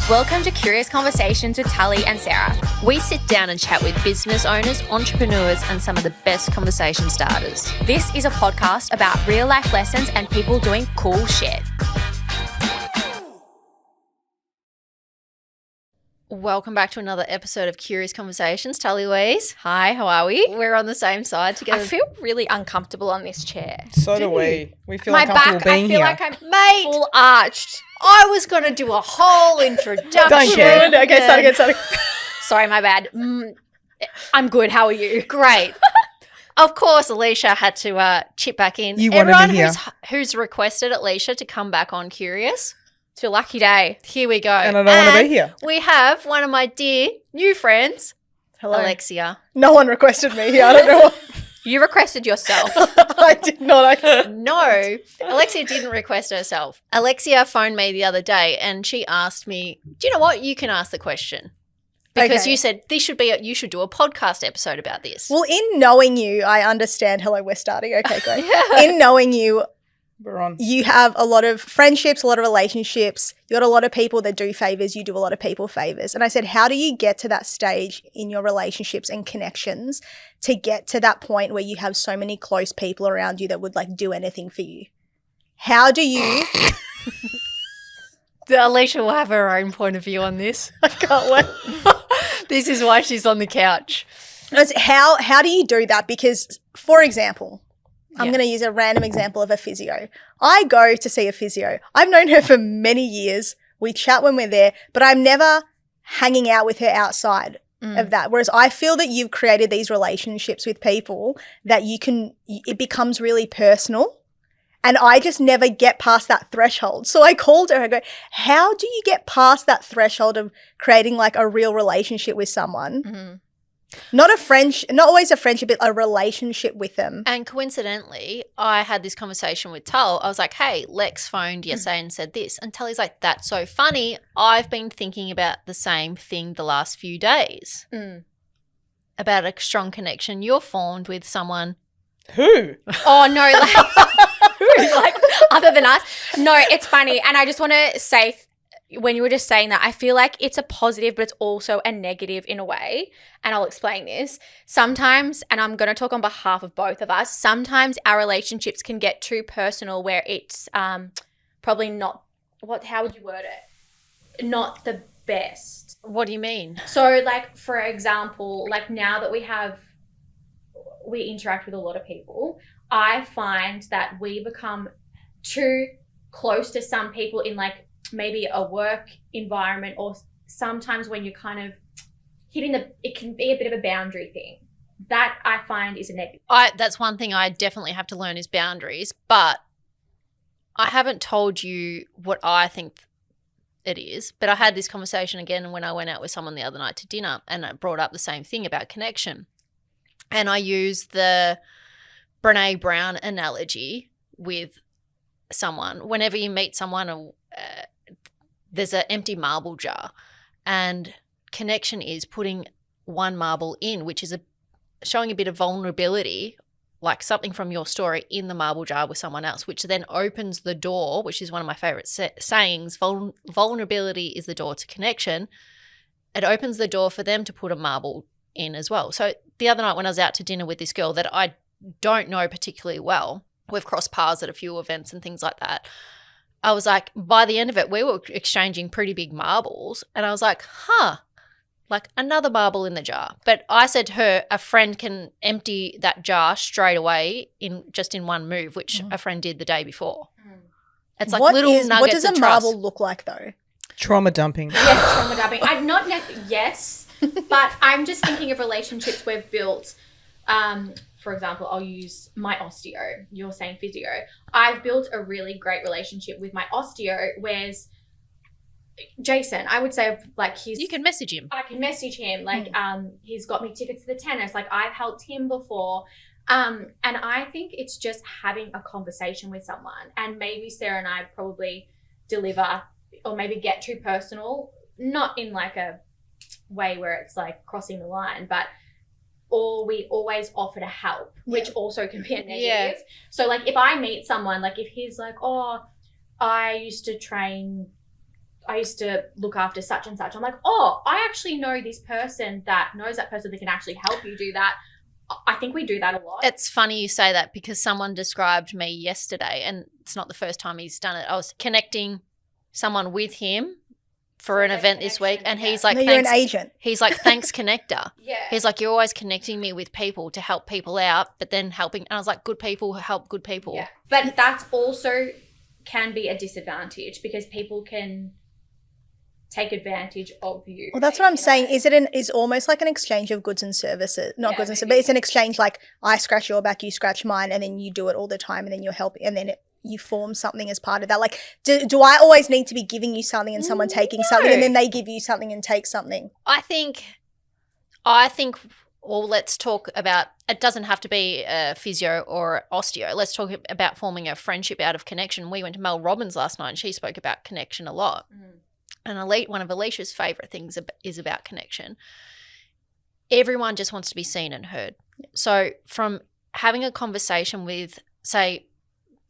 Welcome to Curious Conversations with Tali and Sarah. We sit down and chat with business owners, entrepreneurs, and some of the best conversation starters. This is a podcast about real life lessons and people doing cool shit. Welcome back to another episode of Curious Conversations. Tali Louise. Hi, how are we? We're on the same side together. I feel really uncomfortable on this chair. So do we. We feel My uncomfortable back, being I feel here. like I'm full arched. I was going to do a whole introduction. Don't get it. Okay, start again. Sorry, my bad. I'm good. How are you? Great. Of course, Alicia had to chip back in. You wanted me Everyone here. who's requested Alicia to come back on Curious, It's your lucky day. here we go. And I don't want to be here. We have one of my dear new friends, Hello. Alexia. No one requested me here. I don't know. You requested yourself. I did not. No, Alexia didn't request herself. Alexia phoned me the other day and she asked me, do you know what? You can ask the question. Because Okay. you said you should do a podcast episode about this. Well, in knowing you, I understand. Hello, we're starting. Okay, great. Yeah. In knowing you, We're on. you have a lot of friendships, a lot of relationships. You got a lot of people that do favors. You do a lot of people favors. And I said, how do you get to that stage in your relationships and connections to get to that point where you have so many close people around you that would like do anything for you? How do you? Alicia will have her own point of view on this. I can't wait. This is why she's on the couch. How do you do that? Because, for example, I'm Yeah. going to use a random example of a physio. I go to see a physio. I've known her for many years. We chat when we're there, but I'm never hanging out with her outside of that. Whereas I feel that you've created these relationships with people that it becomes really personal. And I just never get past that threshold. So I called her. I go, how do you get past that threshold of creating like a real relationship with someone? Not always a friendship, but a relationship with them. And coincidentally, I had this conversation with Tal. I was like, hey, Lex phoned yesterday and said this. And Tully's like, that's so funny. I've been thinking about the same thing the last few days. About a strong connection you're formed with someone. Who? Oh, no. Like, other than us. No, it's funny. And I just want to say, when you were just saying that, I feel like it's a positive, but it's also a negative in a way. And I'll explain this. Sometimes, and I'm going to talk on behalf of both of us, sometimes our relationships can get too personal where it's probably not, how would you word it? Not the best. What do you mean? So, like, for example, like now that we interact with a lot of people, I find that we become too close to some people in like maybe a work environment, or sometimes when you're kind of hitting it can be a bit of a boundary thing. That I find is a negative. That's one thing I definitely have to learn is boundaries, but I haven't told you what I think it is. But I had this conversation again when I went out with someone the other night to dinner, and I brought up the same thing about connection. And I used the Brene Brown analogy with someone. Whenever you meet someone, there's an empty marble jar, and connection is putting one marble in, which is showing a bit of vulnerability, like something from your story in the marble jar with someone else, which then opens the door, which is one of my favorite sayings. Vulnerability is the door to connection. It opens the door for them to put a marble in as well. So the other night when I was out to dinner with this girl that I don't know particularly well, we've crossed paths at a few events and things like that. I was like, by the end of it, we were exchanging pretty big marbles. And I was like, like another marble in the jar. But I said to her, a friend can empty that jar straight away in one move, which a friend did the day before. It's like little nuggets what does a of trust. marble look like though? Trauma dumping. Yes, trauma dumping. Yes, but I'm just thinking of relationships we've built. For example, I'll use my osteo. You're saying physio. I've built a really great relationship with my osteo, whereas Jason, I would say, like, You can message him. I can message him. Like, he's got me tickets to the tennis. Like, I've helped him before. And I think it's just having a conversation with someone. And maybe Sarah and I probably deliver or maybe get too personal, not in like a way where it's like crossing the line, but or we always offer to help, which also can be a negative. Yeah. So like if I meet someone, like if he's like, oh, I used to train I used to look after such and such. I'm like, oh, I actually know this person that knows that person that can actually help you do that. I think we do that a lot. It's funny you say that because someone described me yesterday, and it's not the first time he's done it. I was connecting someone with him for an event this week, and he's like, No, you're an thanks. agent. He's like, thanks, connector. Yeah. He's like, you're always connecting me with people to help people out, but then helping. And I was like, good people help good people. Yeah. But that's also can be a disadvantage because people can take advantage of you. Well, that's what I'm saying. Is almost like an exchange of goods and services, not Yeah, goods and services, maybe. but it's an exchange. Like I scratch your back, you scratch mine, and then you do it all the time, and then you're helping, and then you form something as part of that. Like, do I always need to be giving you something and someone taking something, and then they give you something and take something? I think, well, let's talk about, it doesn't have to be a physio or osteo. Let's talk about forming a friendship out of connection. We went to Mel Robbins last night and she spoke about connection a lot. And one of Alicia's favourite things is about connection. Everyone just wants to be seen and heard. So from having a conversation with, say,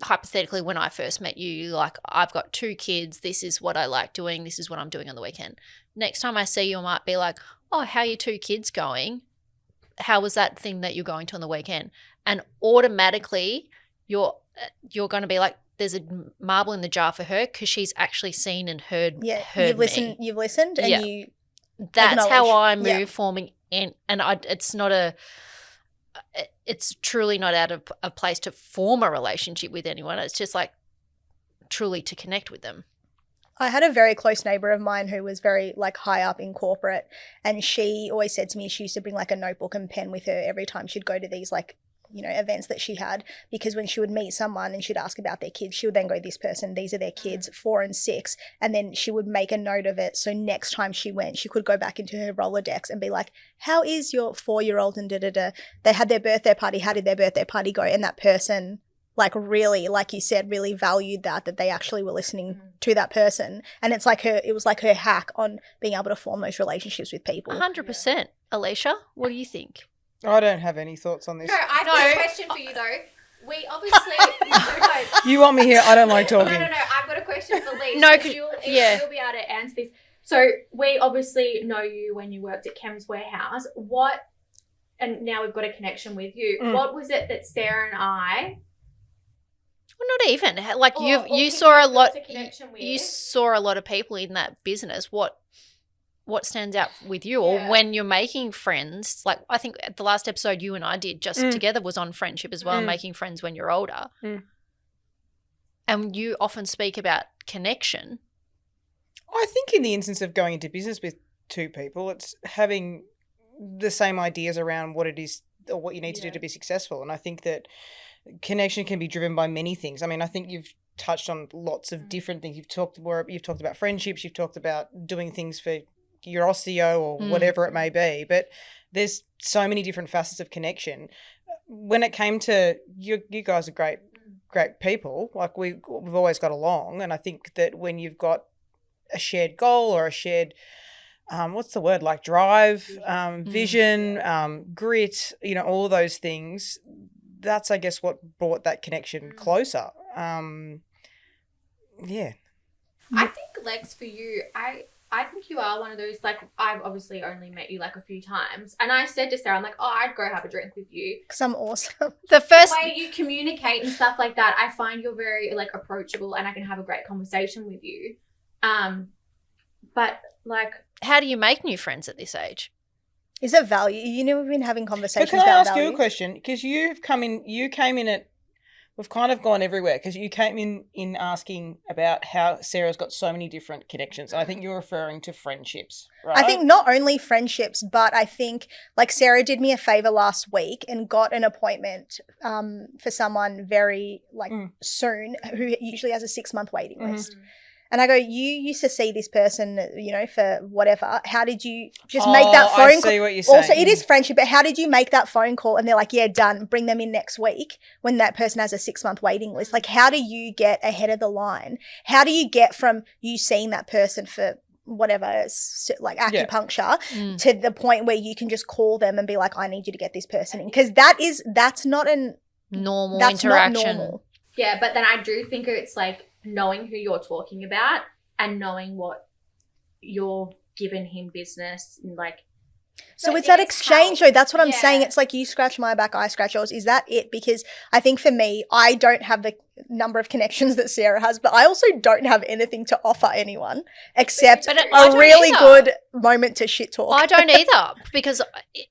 hypothetically, when I first met you, like, I've got 2 kids, this is what I like doing, this is what I'm doing on the weekend. Next time I see you, I might be like, oh, how are your 2 kids going? How was that thing that you're going to on the weekend? And automatically you're going to be like, there's a marble in the jar for her because she's actually seen and heard You've listened, and Yeah. you. That's how I move Yeah. forming in, and it's truly not out of a place to form a relationship with anyone. It's just like truly to connect with them. I had a very close neighbor of mine who was very like high up in corporate, and she always said to me she used to bring like a notebook and pen with her every time she'd go to these like, you know, events that she had, because when she would meet someone and she'd ask about their kids, she would then go, this person, these are their kids, 4 and 6, and then she would make a note of it so next time she went, she could go back into her Rolodex and be like, how is your 4-year-old and da-da-da, they had their birthday party, how did their birthday party go? And that person like really, like you said, really valued that they actually were listening to that person. And it was like her hack on being able to form those relationships with people. 100%. Alicia, what do you think? I don't have any thoughts on this. No, I've got a question for you though. We obviously You want me here? I don't like talking. No. I've got a question for Lee. No, because you'll be able to answer this. So we obviously know you when you worked at Chem's Warehouse. And now we've got a connection with you. What was it that Sarah and I? Well, not even. Like or you saw a lot. built a connection with? You saw a lot of people in that business. What stands out with you, Yeah. or when you're making friends? Like I think the last episode you and I did just together was on friendship as well, and making friends when you're older. And you often speak about connection. I think in the instance of going into business with 2 people, it's having the same ideas around what it is or what you need to do to be successful. And I think that connection can be driven by many things. I mean, I think you've touched on lots of different things. You've talked about friendships, you've talked about doing things for your osteo or whatever it may be. But there's so many different facets of connection. When it came to you guys are great people. Like we've always got along. And I think that when you've got a shared goal or a shared what's the word, like drive, vision, grit, you know, all of those things, that's, I guess, what brought that connection closer. Yeah. I think, Lex, for you, I think you are one of those, like, I've obviously only met you like a few times. And I said to Sarah, I'm like, oh, I'd go have a drink with you. Because I'm awesome. The first The way you communicate and stuff like that, I find you're very, like, approachable and I can have a great conversation with you. But, like... How do you make new friends at this age? Is it value? You know, we've been having conversations But can I about ask value. you a question? Because you came in at, we've kind of gone everywhere, because you came in asking about how Sarah's got so many different connections. And I think you're referring to friendships, right? I think not only friendships, but I think like Sarah did me a favor last week and got an appointment for someone very like soon, who usually has a 6-month waiting list. And I go, you used to see this person, you know, for whatever. How did you just make that phone I call? see what you're saying. Also, it is friendship, but how did you make that phone call? And they're like, yeah, done. Bring them in next week when that person has a 6-month waiting list. Like, how do you get ahead of the line? How do you get from you seeing that person for whatever, like acupuncture, to the point where you can just call them and be like, I need you to get this person in? Because that's not Normal that's interaction. not normal. Yeah, but then I do think it's like knowing who you're talking about and knowing what you're giving him business and like. So But it's that it's exchange, how- though. That's what I'm saying. Yeah. It's like you scratch my back, I scratch yours. Is that it? Because I think for me, I don't have the number of connections that Sarah has, but I also don't have anything to offer anyone except But I a don't really either. good moment to shit talk. I don't either, because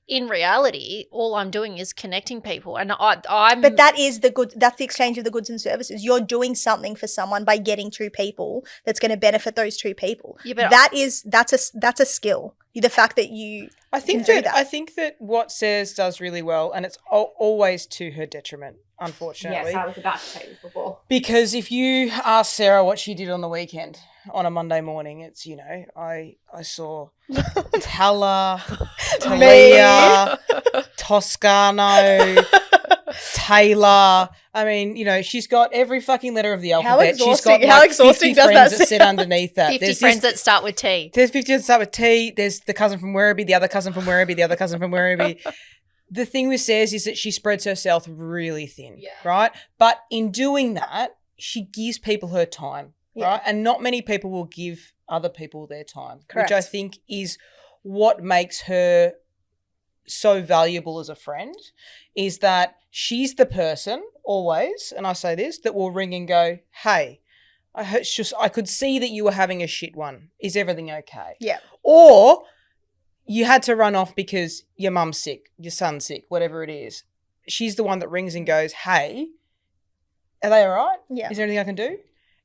in reality, all I'm doing is connecting people, and I'm. But that is the good. That's the exchange of the goods and services. You're doing something for someone by getting two people that's going to benefit those two people. Yeah, but That's a skill. The fact that you I think can do that, that. I think that what Says does really well, and it's always to her detriment, unfortunately. Yes, I was about to say this before. Because if you ask Sarah what she did on the weekend, on a Monday morning, it's, you know, I saw Tala, Talia, Toscano, Taylor. I mean, you know, she's got every fucking letter of the alphabet. She's got exhausting- how exhausting 50 does friends that that sit underneath that. 50 There's friends this- that start with T. There's 50 that start with T. There's the cousin from Werribee, the other cousin from Werribee, the other cousin from Werribee. The thing with Says is that she spreads herself really thin, Yeah. right? But in doing that, she gives people her time, Yeah. right? And not many people will give other people their time, Correct. which I think is what makes her so valuable as a friend, is that she's the person always, and I say this, that will ring and go, hey, I could see that you were having a shit one. Is everything okay? Yeah. Or you had to run off because your mum's sick, your son's sick, whatever it is. She's the one that rings and goes, hey, are they all right? Yeah. Is there anything I can do?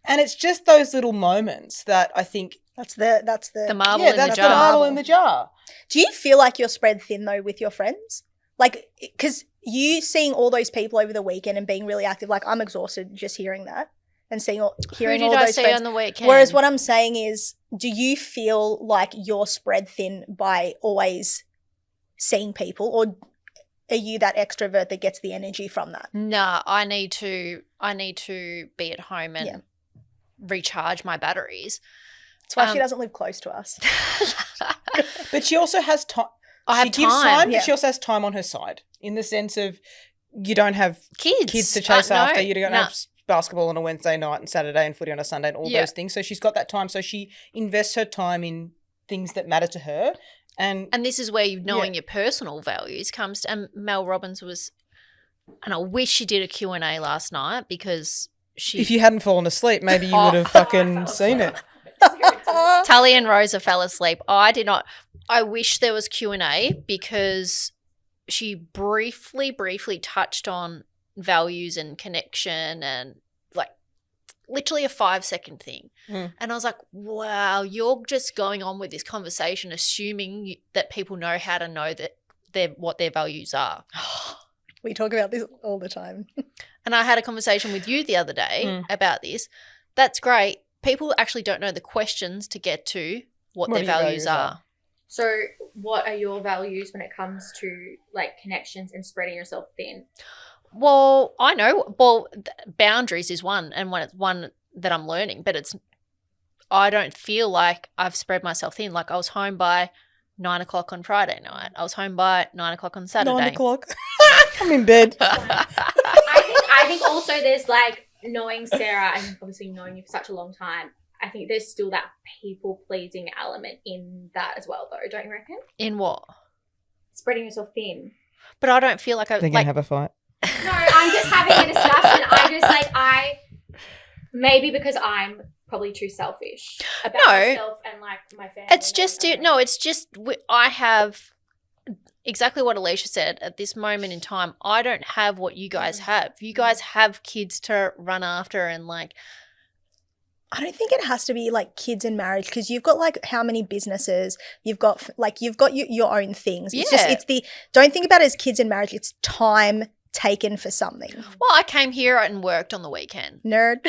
And it's just those little moments that I think, That's the The marble yeah, in that's the the jar. marble in the jar. Do you feel like you're spread thin though with your friends? Like, because you seeing all those people over the weekend and being really active, like I'm exhausted just hearing that and Who hearing did all I those see friends. on the weekend? Whereas what I'm saying is, do you feel like you're spread thin by always seeing people, or are you that extrovert that gets the energy from that? Nah, I need to be at home and Yeah. recharge my batteries. That's why she Um, doesn't live close to us. But she also has time. I have She gives time. time, Yeah. but she also has time on her side in the sense of you don't have Kids to chase no, after. You don't no. have basketball on a Wednesday night and Saturday and footy on a Sunday and all Yeah. those things. So she's got that time. So she invests her time in things that matter to her. And And this is where knowing your personal values comes to, and Mel Robbins was, and I wish she did a Q&A last night because she, if you hadn't fallen asleep, maybe you Oh. would have fucking seen it. Tully and Rosa fell asleep. I did not. I wish there was Q&A because she briefly touched on values and connection and like literally a 5-second thing. Mm. And I was like, wow, you're just going on with this conversation assuming that people know how to know that what their values are. We talk about this all the time. And I had a conversation with you the other day Mm. about this. That's great. People actually don't know the questions to get to what their your values are. So, what are your values when it comes to like connections and spreading yourself thin? Well, I know. Well, boundaries is one, and one that I'm learning. But I don't feel like I've spread myself thin. Like I was home by 9 o'clock on Friday night. I was home by 9 o'clock on Saturday. 9 o'clock. I'm in bed. I think also there's like knowing Sarah and obviously knowing you for such a long time. I think there's still that people pleasing element in that as well, though. Don't you reckon? In what? Spreading yourself thin. But I don't feel like I They're going like. to have a fight. No, I'm just having a discussion. Maybe because I'm probably too selfish about No. myself and like my family. It's just no. It's just I have exactly what Alicia said. At this moment in time, I don't have what you guys have. You guys have kids to run after and like. I don't think it has to be like kids and marriage, because you've got like how many businesses you've got your own things. It's just Yeah. don't think about it as kids and marriage. It's time taken for something. Well, I came here and worked on the weekend. Nerd.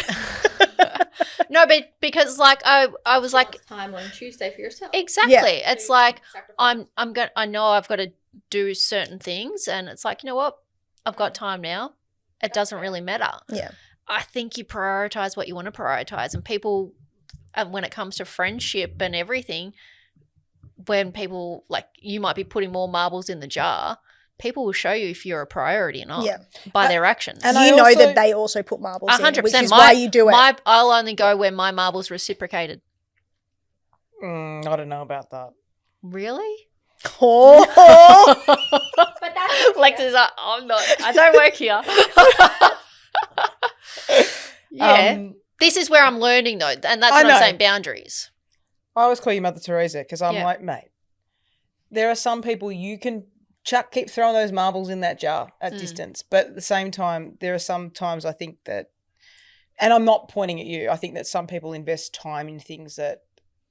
No, but because like I was like Lots of time on Tuesday for yourself. exactly. Yeah. It's like Sacrifice. I know I've got to do certain things, and it's like, you know what, I've got time now. It doesn't really matter. Yeah. I think you prioritize what you want to prioritize, and people, when it comes to friendship and everything, when people like you might be putting more marbles in the jar, people will show you if you're a priority or not Yeah. by their actions. And you I know also- that they also put marbles in, 100%. which is why you do it. I'll only go where my marbles reciprocated. I don't know about that. Really? Oh, But that's Lex is like, I'm not. I don't work here. Yeah. This is where I'm learning though, and that's I what know. I'm saying, boundaries. I always call you Mother Teresa because I'm Yeah. like, mate, there are some people you can keep throwing those marbles in that jar at distance. But at the same time, there are some times I think that, and I'm not pointing at you, I think that some people invest time in things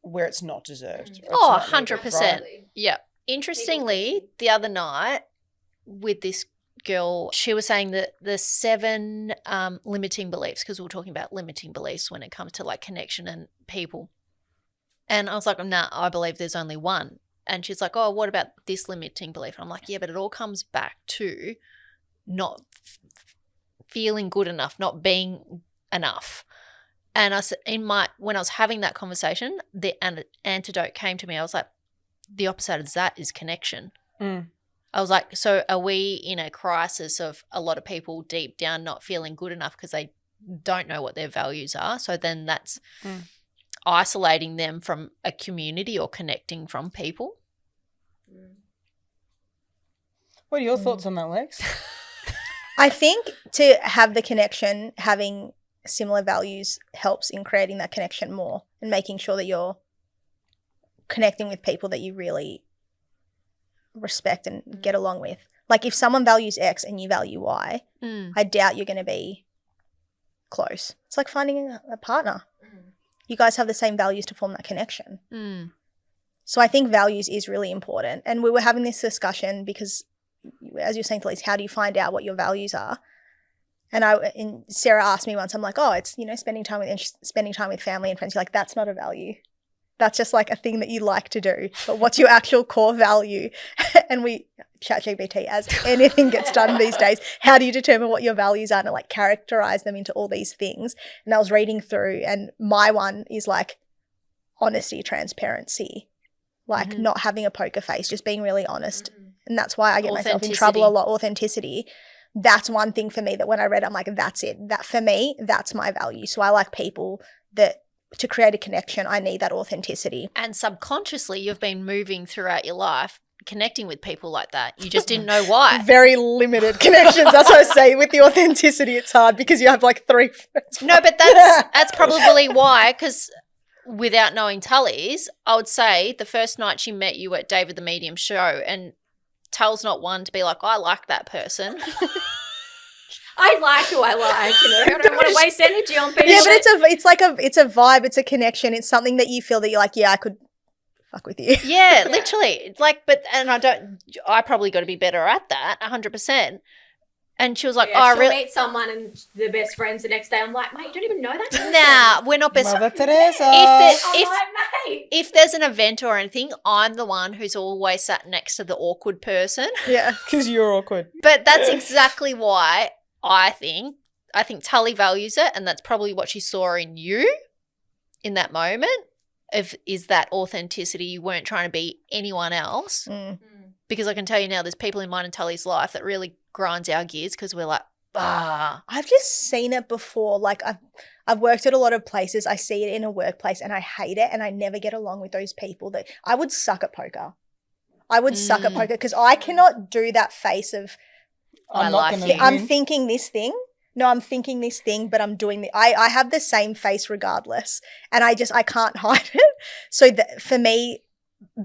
where it's not deserved. or it's Oh, not needed, 100%. right? Yeah. Interestingly, the other night with this girl, she was saying that the 7 limiting beliefs, because we were talking about limiting beliefs when it comes to like connection and people. And I was like, nah, I believe there's only one. And she's like, oh, what about this limiting belief? And I'm like, yeah, but it all comes back to not feeling good enough, not being enough. And I said, when I was having that conversation, the antidote came to me. I was like, the opposite of that is connection. Mm. I was like, so are we in a crisis of a lot of people deep down not feeling good enough because they don't know what their values are? So then that's isolating them from a community or connecting from people. What are your thoughts on that, Lex? I think to have the connection, having similar values helps in creating that connection more and making sure that you're connecting with people that you really respect and get along with. Like if someone values X and you value Y, I doubt you're going to be close. It's like finding a partner. You guys have the same values to form that connection. So I think values is really important. And we were having this discussion because, as you're saying, Talise, how do you find out what your values are? And Sarah asked me once, I'm like, oh, it's, spending time with family and friends. You're like, that's not a value. That's just like a thing that you like to do. But what's your actual core value? And ChatGPT, as anything gets done these days, how do you determine what your values are and like characterize them into all these things? And I was reading through and my one is like honesty, transparency, like not having a poker face, just being really honest. And that's why I get myself in trouble a lot. Authenticity. That's one thing for me that when I read, I'm like, that's it. That for me, that's my value. So I like people that to create a connection, I need that authenticity. And subconsciously, you've been moving throughout your life, connecting with people like that. You just didn't know why. Very limited connections. That's what I say. With the authenticity, it's hard because you have like 3 friends. No, but that's probably why, because without knowing Tully's, I would say the first night she met you at David the Medium show, and Tull's not one to be like, I like that person. I like who I like, I don't want to waste energy on people. Yeah, but it's a vibe, it's a connection, it's something that you feel that you're like, yeah, I could fuck with you. Yeah, literally. I probably got to be better at that, 100%. And she was like, I oh, really? meet someone and they're best friends the next day. I'm like, mate, you don't even know that person. Nah, we're not best Mother friends. Teresa. I'm like, mate. If there's an event or anything, I'm the one who's always sat next to the awkward person. Yeah. Because you're awkward. But that's exactly why I think Tully values it, and that's probably what she saw in you in that moment. Is that authenticity? You weren't trying to be anyone else. Because I can tell you now, there's people in mine and Tully's life that really grinds our gears because we're like, I've just seen it before. Like I've worked at a lot of places. I see it in a workplace and I hate it, and I never get along with those people. That I would suck at poker. I would suck at poker because I cannot do that face of I'm thinking this thing. No, I'm thinking this thing, but I'm doing I have the same face regardless, and I can't hide it. So for me,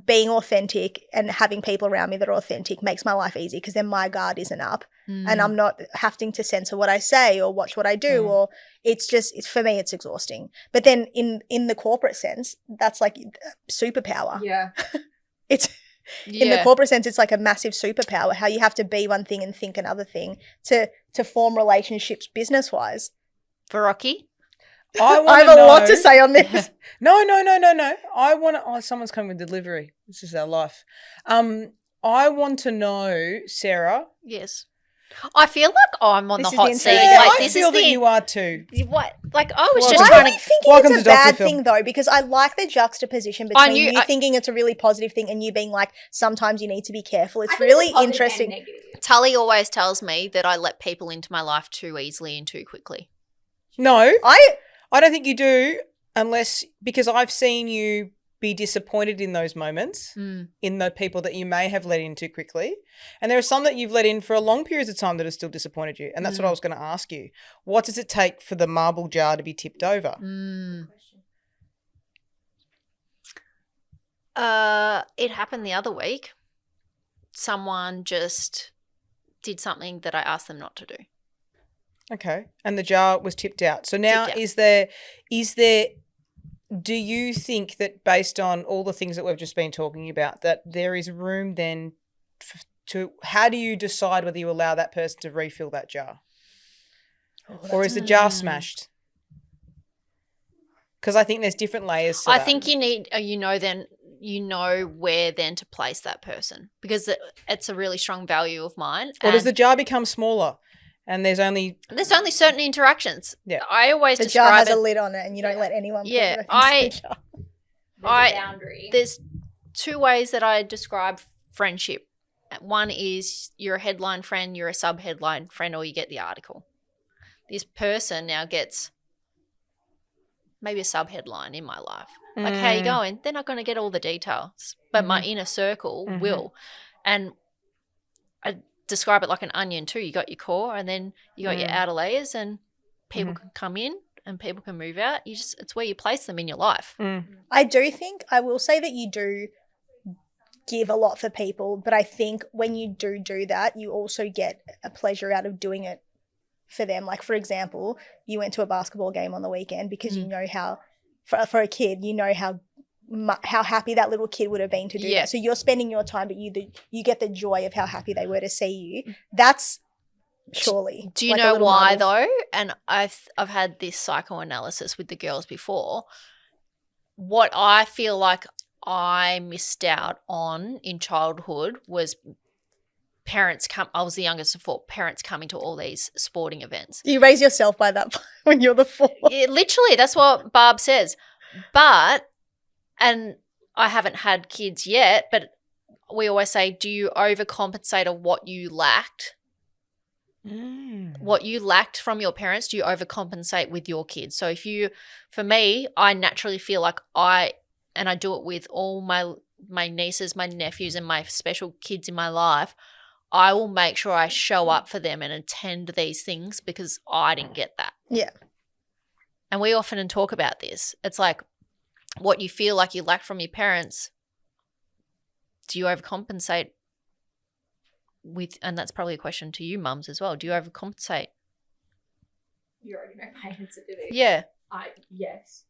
being authentic and having people around me that are authentic makes my life easy because then my guard isn't up and I'm not having to censor what I say or watch what I do or for me, it's exhausting. But then in the corporate sense, that's like superpower. Yeah. In the corporate sense, it's like a massive superpower, how you have to be one thing and think another thing to form relationships business-wise. For Rocky? I have a lot to say on this. No. I want to. Oh, someone's coming with delivery. This is our life. I want to know, Sarah. Yes. I feel like I'm on the hot seat. Yeah, like, I feel that you are too. What? Like I was Well, just I trying don't to. think Welcome it's a to Dr. bad Phil. thing though, because I like the juxtaposition between you thinking it's a really positive thing and you being like, sometimes you need to be careful. It's really interesting. Tully always tells me that I let people into my life too easily and too quickly. No, I don't think you do, because I've seen you be disappointed in those moments, Mm. in the people that you may have let in too quickly. And there are some that you've let in for a long periods of time that have still disappointed you. And that's what I was going to ask you. What does it take for the marble jar to be tipped over? It happened the other week. Someone just did something that I asked them not to do. Okay. And the jar was tipped out. So now Tipped out. is there do you think that based on all the things that we've just been talking about, that there is room then to how do you decide whether you allow that person to refill that jar? Or is the jar smashed? Because I think there's different layers to I that. think you need, you know where then to place that person, because it's a really strong value of mine. Or does and the jar become smaller and there's only certain interactions. Yeah. I always The jar describe has a it. lid on it and you don't let anyone put Yeah, it against the jar. There's a boundary. There's two ways that I describe friendship. One is you're a headline friend, you're a sub-headline friend, or you get the article. This person now gets maybe a sub-headline in my life. Like, how you going? They're not going to get all the details, but my inner circle will. And I describe it like an onion too. You got your core and then you got your outer layers, and people can come in and people can move out. It's where you place them in your life. I do think, I will say that you do give a lot for people, but I think when you do that, you also get a pleasure out of doing it for them. Like, for example, you went to a basketball game on the weekend because you know how, for a kid, you know how happy that little kid would have been to do Yeah. that. So you're spending your time, but you get the joy of how happy they were to see you. That's surely. Do you like a know little why marble. though? And I've had this psychoanalysis with the girls before. What I feel like I missed out on in childhood was I was the youngest of four, parents coming to all these sporting events. You raise yourself by that point when you're the 4. Literally, that's what Barb says. And I haven't had kids yet, but we always say, do you overcompensate on what you lacked? What you lacked from your parents, do you overcompensate with your kids? So for me, I naturally feel like and I do it with all my nieces, my nephews, and my special kids in my life, I will make sure I show up for them and attend these things because I didn't get that. Yeah. And we often talk about this. It's like what you feel like you lack from your parents, do you overcompensate with, and that's probably a question to you mums as well, do you overcompensate? You already know my answer to this. Yeah. Yes,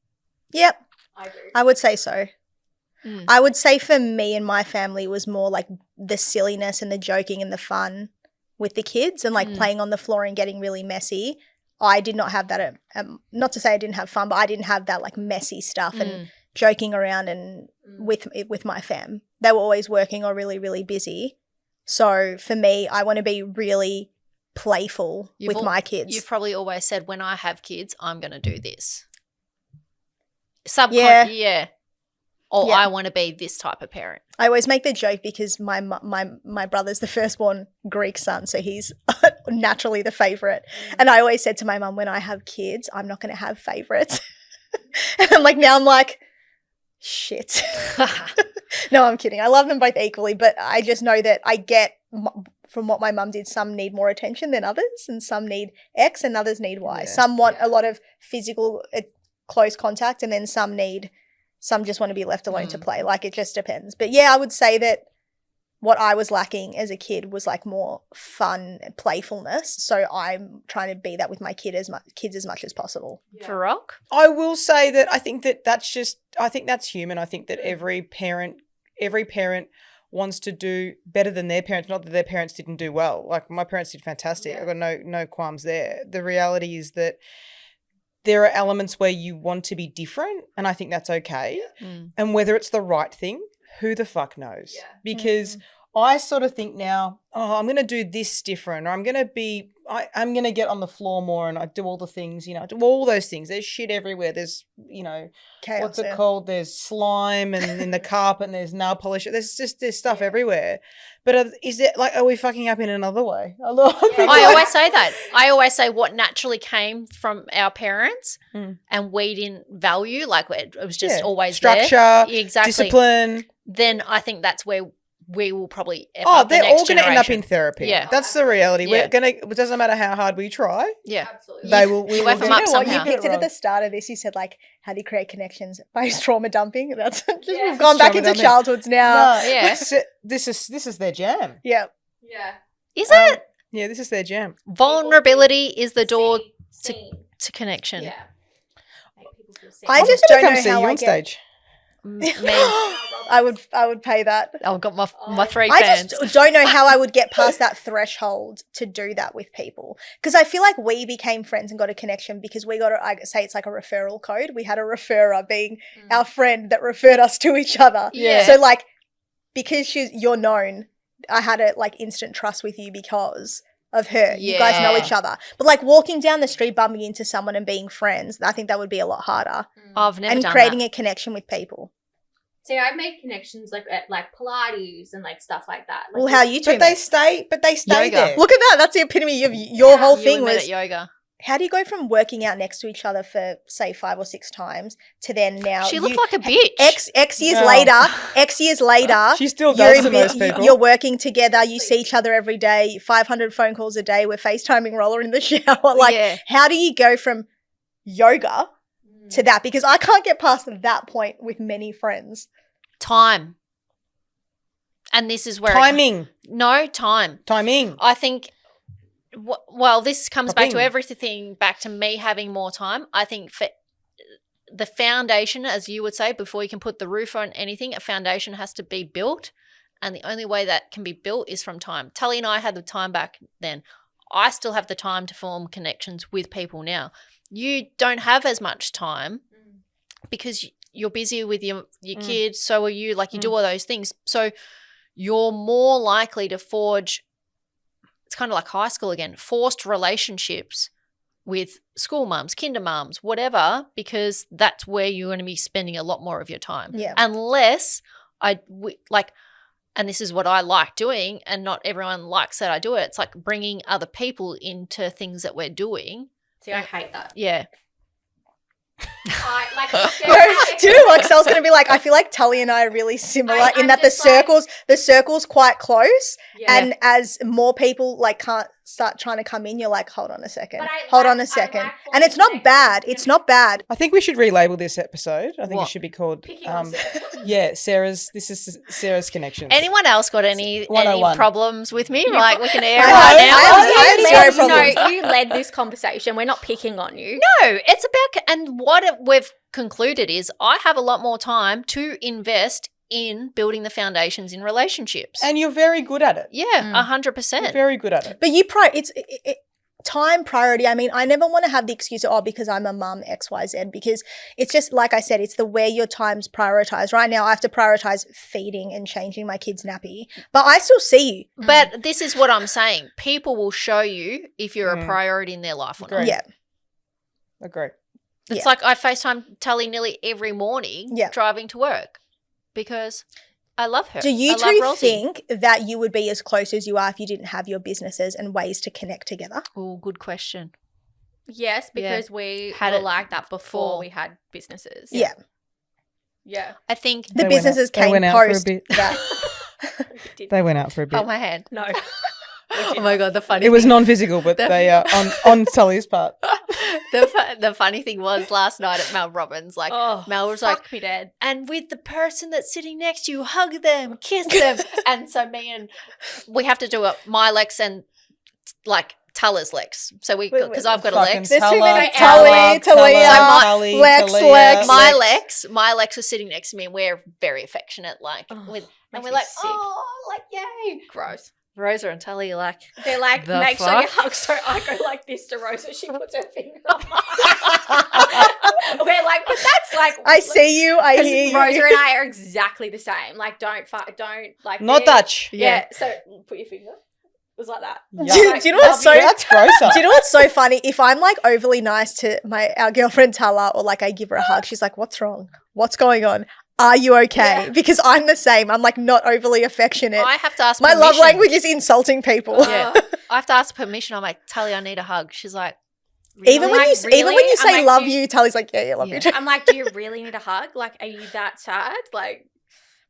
Yep. I do. I would say so. Mm. I would say for me and my family was more like the silliness and the joking and the fun with the kids and like playing on the floor and getting really messy. I did not have that. Not to say I didn't have fun, but I didn't have that like messy stuff and joking around and with my fam. They were always working or really, really busy. So for me, I want to be really playful with my kids. You've probably always said, when I have kids, I'm going to do this. Yeah. Or Yeah. I want to be this type of parent. I always make the joke because my brother's the firstborn Greek son, so he's naturally the favorite. And I always said to my mum, when I have kids, I'm not going to have favorites. And now I'm like, shit. No, I'm kidding. I love them both equally, but I just know that I get from what my mum did, some need more attention than others, and some need X and others need Y. Yeah. Some want a lot of physical close contact, and then some just want to be left alone to play. Like, it just depends. But yeah, I would say that what I was lacking as a kid was like more fun and playfulness. So I'm trying to be that with my kids as much as possible. For Rock? I will say that I think that's human. I think that every parent wants to do better than their parents. Not that their parents didn't do well. Like, my parents did fantastic. I've got no qualms there. The reality is that there are elements where you want to be different, and I think that's okay. And whether it's the right thing, who the fuck knows? Because I sort of think now, I'm going to do this different, or I'm going to get on the floor more, and I do all the things, I do all those things. There's shit everywhere. There's, Chaos, what's it yeah. called? There's slime and in the carpet, and there's nail polish. There's stuff everywhere. But is it are we fucking up in another way? I always say that. I always say what naturally came from our parents and we didn't value, like it was just always structure, there. Exactly. discipline. Then I think that's where we will probably F up the they're next all going to end up in generation. therapy. Yeah. That's the reality. Yeah. It doesn't matter how hard we try. Yeah. Absolutely. They will. We You will F do them You up know what? somehow. You picked it at Wrong. the start of this. You said, like, how do you create connections? By trauma dumping. That's just, Yeah. we've gone back Trauma into dumping. childhoods now. No, Yeah. This is their jam. Yeah. Yeah. Is it? Yeah, this is their jam. Vulnerability is the door Seen. to connection. Yeah. Make people feel seen. I I'm just gonna don't come know see how you I on get. stage. Me. I would pay that. I've got my 3 I fans. just don't know how I would get past that threshold to do that with people. Because I feel like we became friends and got a connection because we got, I say it's like a referral code. We had a referrer being our friend that referred us to each other. Yeah. So like, because you're known, I had a like instant trust with you because of her. You guys know Yeah. each other. But like walking down the street, bumping into someone and being friends, I think that would be a lot harder. I've never And done creating that. a connection with people. See, I made connections like at like Pilates and like stuff like that. Like, Well, how you two But they met. stay. Yoga. there. Look at that. That's the epitome of your whole You thing and me was at yoga. how do you go from working out next to each other for say 5 or 6 times to then now She looked you- like a bitch. X years No. later She still you're does to most people. you're working together, you see each other every day, 500 phone calls a day, we're FaceTiming Roller in the shower. Like yeah. how do you go from yoga Mm. to that? Because I can't get past that point with many friends. Time. And this is where Timing. time. I think, well, this comes back to Popping. everything, back to me having more time. I think for the foundation, as you would say, before you can put the roof on anything, a foundation has to be built. And the only way that can be built is from time. Tully and I had the time back then. I still have the time to form connections with people now. You don't have as much time because you're busy with your kids. So are you. Like you do all those things. So you're more likely to forge, it's kind of like high school again, forced relationships with school mums, kinder mums, whatever, because that's where you're going to be spending a lot more of your time. Yeah. Unless and this is what I like doing, and not everyone likes that I do it. It's like bringing other people into things that we're doing. See, I hate that. Yeah. I like. Do you know what Excel's going to be like? I feel like Tully and I are really similar I'm in that the just like- circle's quite close. Yeah. And as more people like can't start trying to come in, you're like, hold on a second. But I Hold like- on I a second. like And it's not forming bad. connections. It's not bad. I think we should relabel this episode. I think What? it should be called. Picking on This is Sarah's Connections. Anyone else got any 101. problems with me? Like we can air I it know, right now. I have zero problems. No, you led this conversation. We're not picking on you. No, it's about, and we've concluded is I have a lot more time to invest in building the foundations in relationships. And you're very good at it. Yeah, Mm. 100%. You're very good at it. But time priority. I mean, I never want to have the excuse of, because I'm a mum, XYZ, because it's just, like I said, it's the way your time's prioritized. Right now, I have to prioritize feeding and changing my kid's nappy. But I still see you. But this is what I'm saying. People will show you if you're a Mm. priority in their life or not. Agree. Yeah. Agree. It's Yeah. like I FaceTime Tully nearly every morning Yeah. driving to work because I love her. Do you I love two Rosie. think that you would be as close as you are if you didn't have your businesses and ways to connect together? Oh, good question. Yes, Yeah. because we Had were it like that before before. we had businesses. Yeah. Yeah. I think The They went businesses out- they came went out for a post bit. that. They went out for a bit. oh my hand. No. Oh my god, the funny It was thing, non-physical, but they on Tully's part. the funny thing was last night at Mel Robbins, like Oh, Mel was fuck like, me dead. and with the person that's sitting next to you, hug them, kiss them. And so we have to do it, my Lex and like Talla's Lex. So because I've got a Fucking Lex. There's too Tulla, many. Tulla, Tully, Tulla, Talia, Tully, Lex, Talia, Lex. My Lex was sitting next to me and we're very affectionate, like Oh, with, and makes we're me like, sick. oh, like yay. Gross. Rosa and Tully are like, They're like, The make sure you fuck? hug. So I go like this to Rosa. She puts her finger up. We're like, but that's like I see you. I because hear you. Rosa and I are exactly the same. Like, don't like Not this. Dutch. Yeah. So put your finger. It was like that. Yeah. Do you know what's so? That's grosser. Do you know what's so funny? If I'm like overly nice to our girlfriend Tala, or like I give her a hug, she's like, "What's wrong? What's going on? Are you okay?" Yeah. Because I'm the same. I'm like not overly affectionate. I have to ask My permission. love language is insulting people. Yeah. I have to ask permission. I'm like, Tally, I need a hug. She's like, Even when Like, you even when really? you I'm say like, love do you- you, Tally's like, yeah, love Yeah. you too. I'm like, do you really need a hug? Like, are you that sad? Like,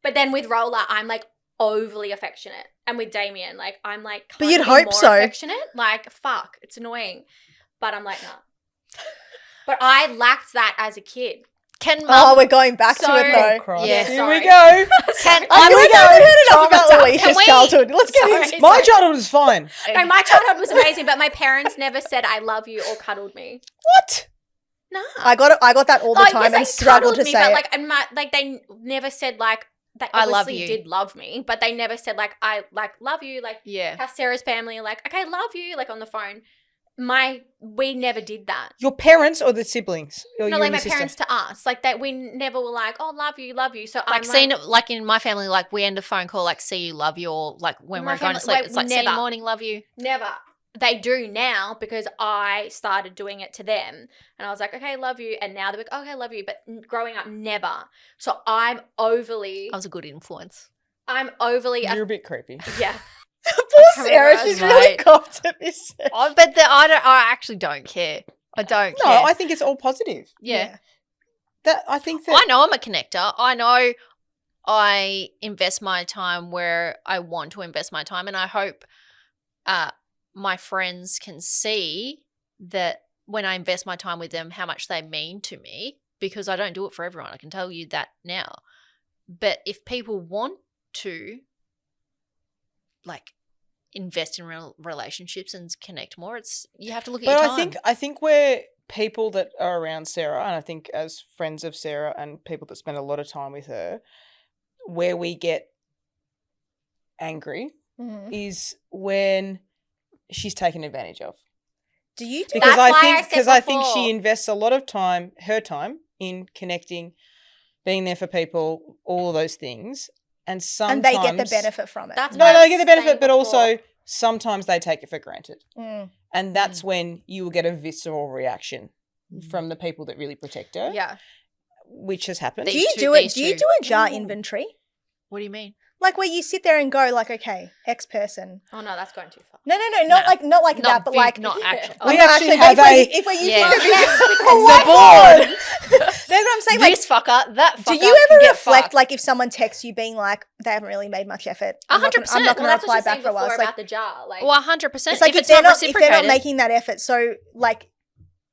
but then with Roller, I'm like overly affectionate, and with Damien, like I'm like, But can't you'd be hope more so. affectionate. Like, fuck, it's annoying, but I'm like, nah. But I lacked that as a kid. can Oh, mum, we're going back to So- it though. Christ. Yeah, Here sorry. we go. can, I feel like I haven't heard enough about Traumatized. Alicia's Can we- childhood. Let's get Sorry. into My childhood was fine. No, my childhood was amazing, but my parents never said I love you or cuddled me. What? Nah. I got that all the time yes, and they struggled cuddled to me, say but it. like, and like they never said like they I love obviously you. did love me, but they never said like I like love you, like yeah. how Sarah's family are like, okay, love you, like on the phone. We never did that. Your parents or the siblings? Or No, you like and my your sister? parents to us, like that we never were like, oh, love you. So Like I'm seeing like, it, like in my family, like we end a phone call, like see you, love you, or like when My we're going to family- sleep, like, it's like see you never. morning, love you. never. They do now because I started doing it to them, and I was like, okay, love you, and now they're like, okay, love you. But growing up, never. So I'm overly. I was a good influence. You're a bit creepy. Yeah. Poor Coming Sarah, around, she's really right. copped at this. I bet that I actually don't care. I don't No, care. I think it's all positive. yeah. That I think that I know I'm a connector. I know I invest my time where I want to invest my time, and I hope my friends can see that when I invest my time with them, how much they mean to me, because I don't do it for everyone. I can tell you that now. But if people want to like invest in relationships and connect more, it's you have to look at But your time. I think we're people that are around Sarah, and I think as friends of Sarah and people that spend a lot of time with her, where we get angry Mhm. is when she's taken advantage of. Do you do Because That's why I I said think I think before. she invests a lot of time, her time, in connecting, being there for people, all of those things, and and sometimes they get the benefit from it? That's No, what I they get the was saying benefit, but also before. sometimes they take it for granted, Mm. and that's when you will get a visceral reaction Mm. from the people that really protect her, Yeah. which has happened. Do These you two- do it? these Do you two. do a jar Ooh. inventory? What do you mean? Like where you sit there and go, like, okay, X person. Oh no, that's going too far. No, not No. like Not that, but big, like not actually. I'm We not actually but have if we're using Yeah. the visual, The board. That's what I'm saying. Like, This fucker, that fucker. do you can ever get reflect, fucked. like, if someone texts you being like, they haven't really made much effort? I'm not 100%. going to Well, that's what reply you said back for a while. before It's like, about the jar. Like, Well, 100%. it's like if if it's they're not not reciprocated, making that effort. So, like,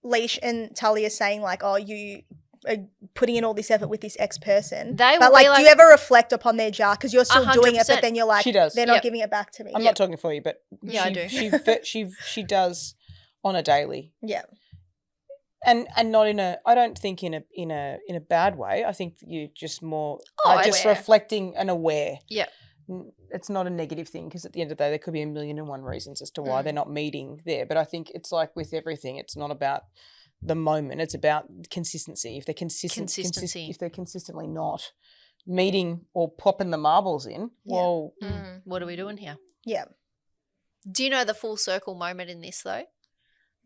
Leash and Tully are saying, like, oh, you are putting in all this effort with this X person. They But, will be like, do you like- ever reflect upon their jar? Because you're still doing it, 100%. but then you're like, She does. they're not Yep. giving it back to me. I'm Yep. not talking for you, but Yeah, I do. She does on a daily. Yeah. And not in a, I don't think in a bad way. I think you just more Oh, are just aware. reflecting and aware. Yep. It's not a negative thing because at the end of the day, there could be a million and one reasons as to why Mm. they're not meeting there. But I think it's like with everything, it's not about the moment. It's about consistency. If they're Consistency. if they're consistently not meeting or popping the marbles in, Yeah. well, What are we doing here? Yeah. Do you know the full circle moment in this though?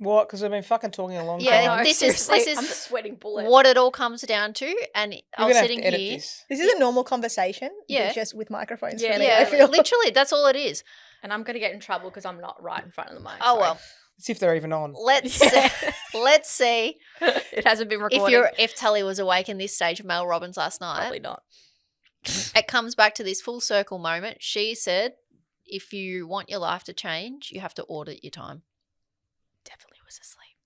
what? Because I've been fucking talking a long Yeah, time. no, this is- seriously, this I'm is sweating bullets. What it all comes down to, and You're I was gonna have sitting to edit here. this. This is a normal conversation. but Yeah. just with microphones. Yeah, for me, Yeah, I feel. literally, that's all it is. And I'm gonna get in trouble because I'm not right in front of the mic. Oh sorry. well, See if they're even on. let's Yeah. see. Let's see It hasn't been recorded. if Tully was awake in this stage of Mel Robbins last night. Probably not. It comes back to this full circle moment. She said, "If you want your life to change, you have to audit your time. Definitely was asleep.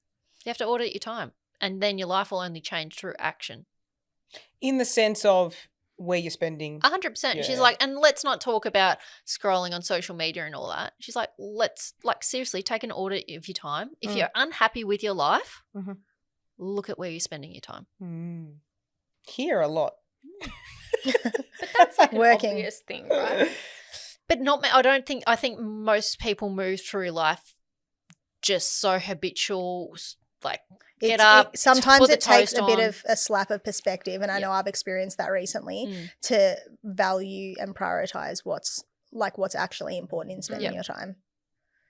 You have to audit your time, and then your life will only change through action." In the sense of where you're spending. 100%. She's Yeah. like, and let's not talk about scrolling on social media and all that. She's like, let's seriously take an audit of your time. If Mm. you're unhappy with your life, Mhm. look at where you're spending your time. Here a lot. But that's like an Working. obvious thing, right? But I think most people move through life just so habitual like It's- get up. sometimes put the it takes toast a bit on. of a slap of perspective, and I know I've experienced that recently, Mm. to value and prioritize what's actually important in spending Yep. your time.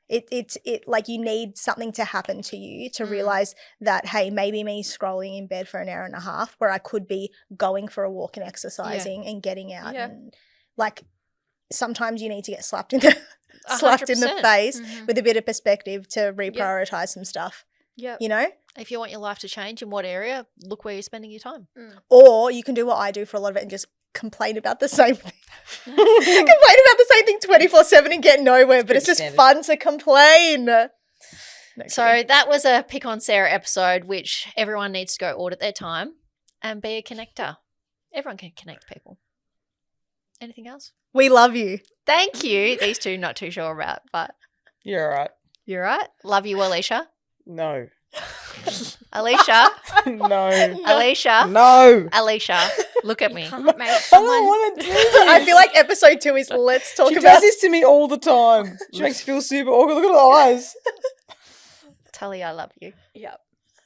It like you need something to happen to you to Mm. realize that, hey, maybe me scrolling in bed for an hour and a half where I could be going for a walk and exercising and getting out, Yeah. and like sometimes you need to get slapped in the 100%. face Mhm. with a bit of perspective to reprioritize some stuff, Yep. you know? If you want your life to change in what area, look where you're spending your time. Or you can do what I do for a lot of it and just complain about the same thing. Complain about the same thing 24/7 and get nowhere, but it's pretty just standard. fun to complain. No So kidding. that was a Pick on Sarah episode, which everyone needs to go audit their time and be a connector. Everyone can connect people. Anything else? We love you. Thank you. These two not too sure about, but You're all right. you're right. Love you, Alicia. No. Alicia. No. Alicia. No. Alicia. Look at me. Can't make I don't someone. want to do this. I feel like episode 2 is let's talk she about does this to me all the time. She makes me feel super awkward. Look at her eyes. Tully, I love you. Yep.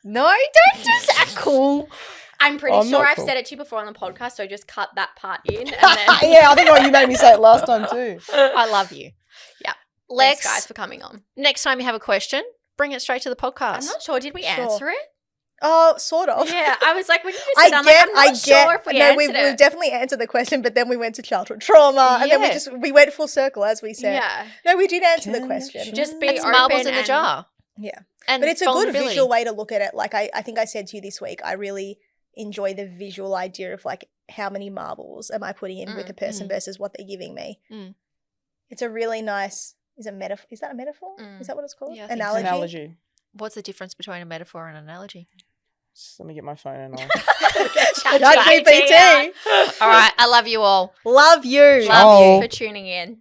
No, don't just act cool. I'm pretty I'm sure not I've cool. said it to you before on the podcast, so just cut that part in. And then Yeah, I think you made me say it last time too. I love you. Yeah. Lex, Thanks, guys, for coming on. next time you have a question, bring it straight to the podcast. I'm not sure. Did we Sure. answer it? Oh, sort of. Yeah. I was like, when you just I said, I'm get, like, I'm not sure if we no, answered we it. definitely answered the question, but then we went to childhood trauma, and then Yeah. we went full circle, as we said. Yeah. No, we did answer the Connection. question. Just be It's open marbles in the and- jar. Yeah. And But it's a good vulnerability. visual way to look at it. Like I think I said to you this week, I really enjoy the visual idea of like how many marbles am I putting in with a person versus what they're giving me. Mm. It's a really nice. Is that a metaphor? Mm. Is that what it's called? Yeah, I think so. Analogy. Analogy. What's the difference between a metaphor and an analogy? Just let me get my phone and I'll... Chat Chat GPT. GPT. All right. I love you all. Love you. Love you. For tuning in.